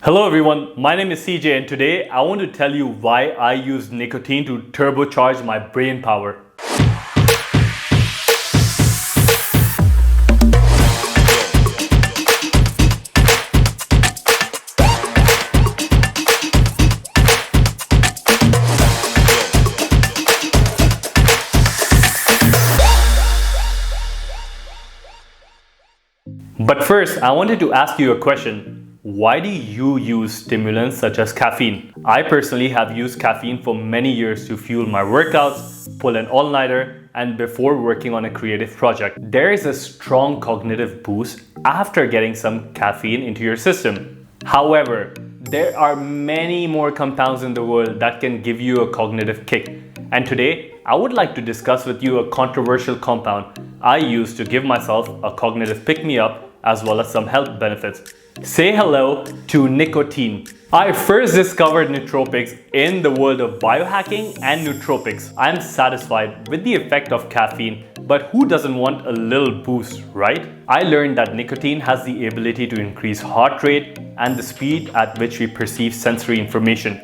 Hello everyone, my name is CJ and today I want to tell you why I use nicotine to turbocharge my brain power. But first, I wanted to ask you a question. Why do you use stimulants such as caffeine? I personally have used caffeine for many years to fuel my workouts, pull an all-nighter, and before working on a creative project. There is a strong cognitive boost after getting some caffeine into your system. However, there are many more compounds in the world that can give you a cognitive kick. And today, I would like to discuss with you a controversial compound I use to give myself a cognitive pick-me-up as well as some health benefits. Say hello to nicotine. I first discovered nootropics in the world of biohacking and nootropics. I am satisfied with the effect of caffeine, but who doesn't want a little boost, right? I learned that nicotine has the ability to increase heart rate and the speed at which we perceive sensory information,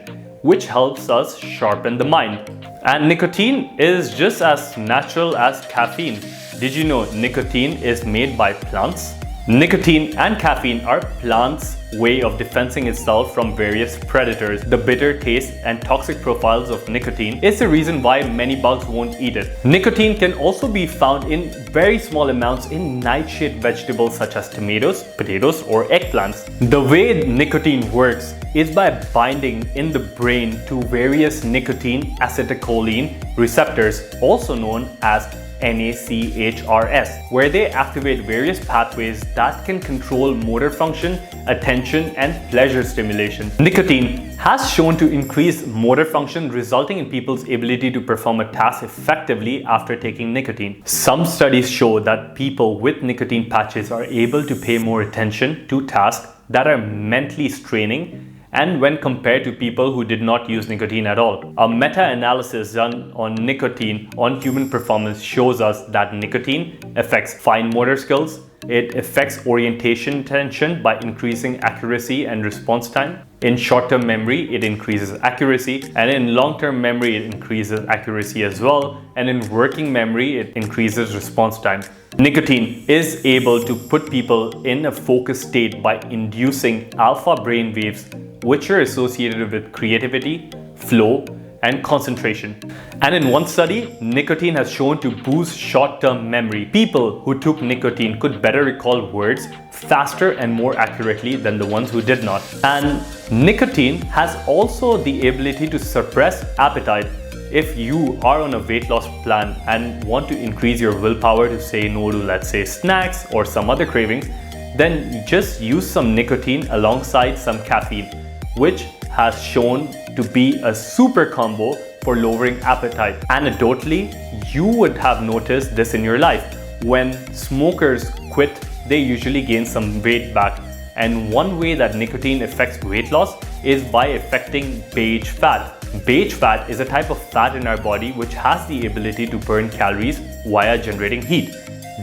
which helps us sharpen the mind. And nicotine is just as natural as caffeine. Did you know nicotine is made by plants? Nicotine and caffeine are plants' way of defending itself from various predators. The bitter taste and toxic profiles of nicotine is the reason why many bugs won't eat it. Nicotine can also be found in very small amounts in nightshade vegetables such as tomatoes, potatoes, or eggplants. The way nicotine works is by binding in the brain to various nicotine acetylcholine receptors, also known as NACHRS, where they activate various pathways that can control motor function, attention, and pleasure stimulation. Nicotine has shown to increase motor function, resulting in people's ability to perform a task effectively after taking nicotine. Some studies show that people with nicotine patches are able to pay more attention to tasks that are mentally straining and when compared to people who did not use nicotine at all. A meta-analysis done on nicotine on human performance shows us that nicotine affects fine motor skills, it affects orientation attention by increasing accuracy and response time. In short-term memory, it increases accuracy, and in long-term memory, it increases accuracy as well, and in working memory, it increases response time. Nicotine is able to put people in a focused state by inducing alpha brain waves, which are associated with creativity, flow, and concentration. And in one study, nicotine has shown to boost short-term memory. People who took nicotine could better recall words faster and more accurately than the ones who did not. And nicotine has also the ability to suppress appetite. If you are on a weight loss plan and want to increase your willpower to say no to, let's say, snacks or some other cravings, then just use some nicotine alongside some caffeine, which has shown to be a super combo for lowering appetite. Anecdotally, you would have noticed this in your life. When smokers quit, they usually gain some weight back. And one way that nicotine affects weight loss is by affecting beige fat. Beige fat is a type of fat in our body which has the ability to burn calories via generating heat.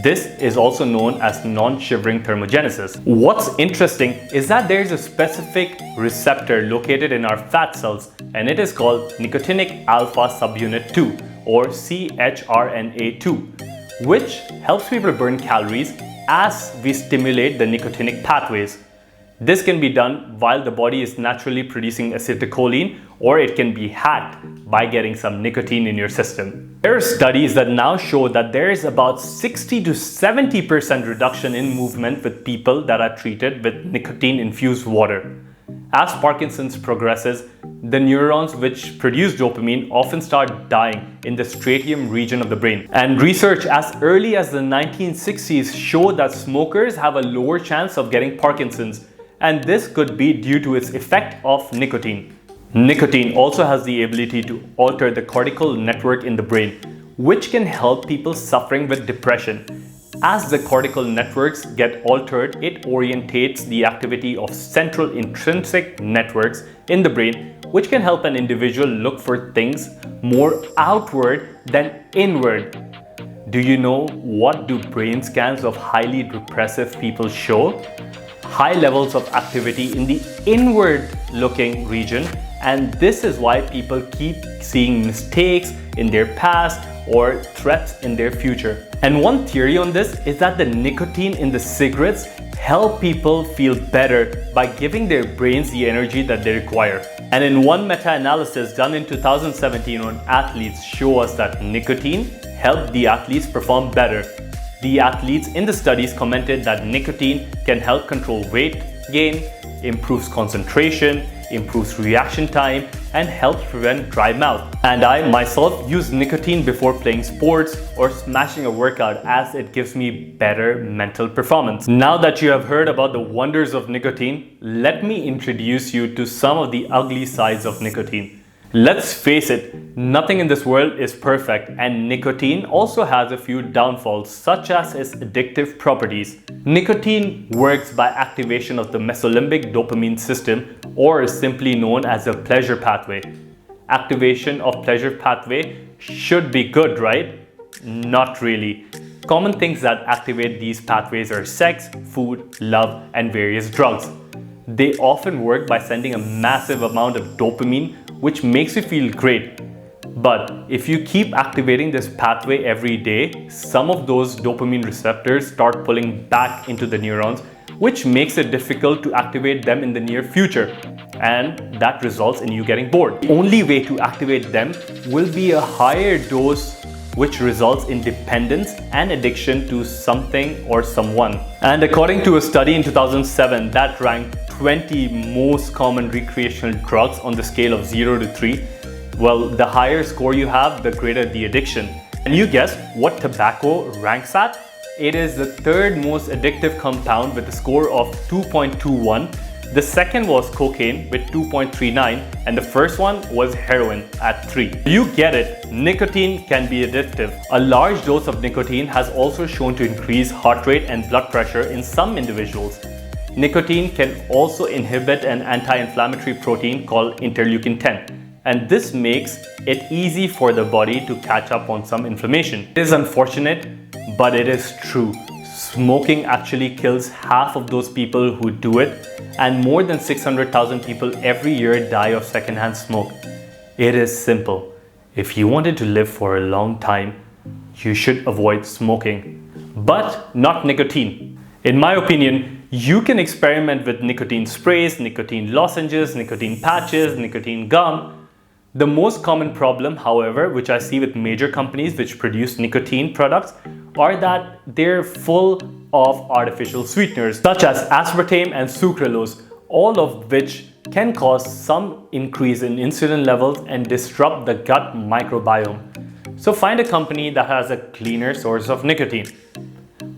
This is also known as non-shivering thermogenesis. What's interesting is that there is a specific receptor located in our fat cells, and it is called nicotinic alpha subunit 2 or CHRNA2, which helps people burn calories as we stimulate the nicotinic pathways. This can be done while the body is naturally producing acetylcholine, or it can be hacked by getting some nicotine in your system. There are studies that now show that there is about 60 to 70% reduction in movement with people that are treated with nicotine-infused water. As Parkinson's progresses, the neurons which produce dopamine often start dying in the striatum region of the brain. And research as early as the 1960s showed that smokers have a lower chance of getting Parkinson's, and this could be due to its effect of nicotine. Nicotine also has the ability to alter the cortical network in the brain, which can help people suffering with depression. As the cortical networks get altered, it orientates the activity of central intrinsic networks in the brain, which can help an individual look for things more outward than inward. Do you know what do brain scans of highly depressive people show? high levels of activity in the inward looking region, and this is why people keep seeing mistakes in their past or threats in their future. And one theory on this is that the nicotine in the cigarettes help people feel better by giving their brains the energy that they require. And in one meta-analysis done in 2017 on athletes show us that nicotine helped the athletes perform better. The athletes in the studies commented that nicotine can help control weight gain, improves concentration, improves reaction time, and helps prevent dry mouth. And I myself use nicotine before playing sports or smashing a workout as it gives me better mental performance. Now that you have heard about the wonders of nicotine, let me introduce you to some of the ugly sides of nicotine. Let's face it, nothing in this world is perfect, and nicotine also has a few downfalls, such as its addictive properties. Nicotine works by activation of the mesolimbic dopamine system, or simply known as a pleasure pathway. Activation of pleasure pathway should be good, right? Not really. Common things that activate these pathways are sex, food, love, and various drugs. They often work by sending a massive amount of dopamine, which makes you feel great. But if you keep activating this pathway every day, some of those dopamine receptors start pulling back into the neurons, which makes it difficult to activate them in the near future. And that results in you getting bored. The only way to activate them will be a higher dose, which results in dependence and addiction to something or someone. And according to a study in 2007 that ranked 20 most common recreational drugs on the scale of 0 to 3, well, the higher score you have, the greater the addiction. And you guessed what tobacco ranks at? It is the third most addictive compound with a score of 2.21. The second was cocaine with 2.39, and the first one was heroin at 3. You get it, nicotine can be addictive. A large dose of nicotine has also shown to increase heart rate and blood pressure in some individuals. Nicotine can also inhibit an anti-inflammatory protein called interleukin 10, and this makes it easy for the body to catch up on some inflammation. It is unfortunate, but it is true. Smoking actually kills half of those people who do it, and more than 600,000 people every year die of secondhand smoke. It is simple. If you wanted to live for a long time, you should avoid smoking, but not nicotine. In my opinion, you can experiment with nicotine sprays, nicotine lozenges, nicotine patches, nicotine gum. The most common problem, however, which I see with major companies which produce nicotine products, are that they're full of artificial sweeteners such as aspartame and sucralose, all of which can cause some increase in insulin levels and disrupt the gut microbiome. So find a company that has a cleaner source of nicotine.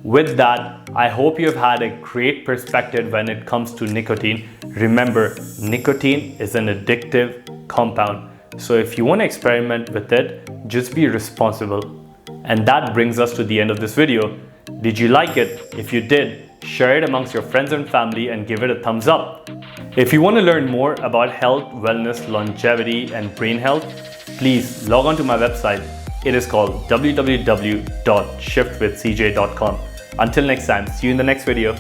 With that, I hope you've had a great perspective when it comes to nicotine. Remember, nicotine is an addictive compound. So if you want to experiment with it, just be responsible. And that brings us to the end of this video. Did you like it? If you did, share it amongst your friends and family and give it a thumbs up. If you want to learn more about health, wellness, longevity, and brain health, please log on to my website. It is called www.shiftwithcj.com. Until next time, see you in the next video.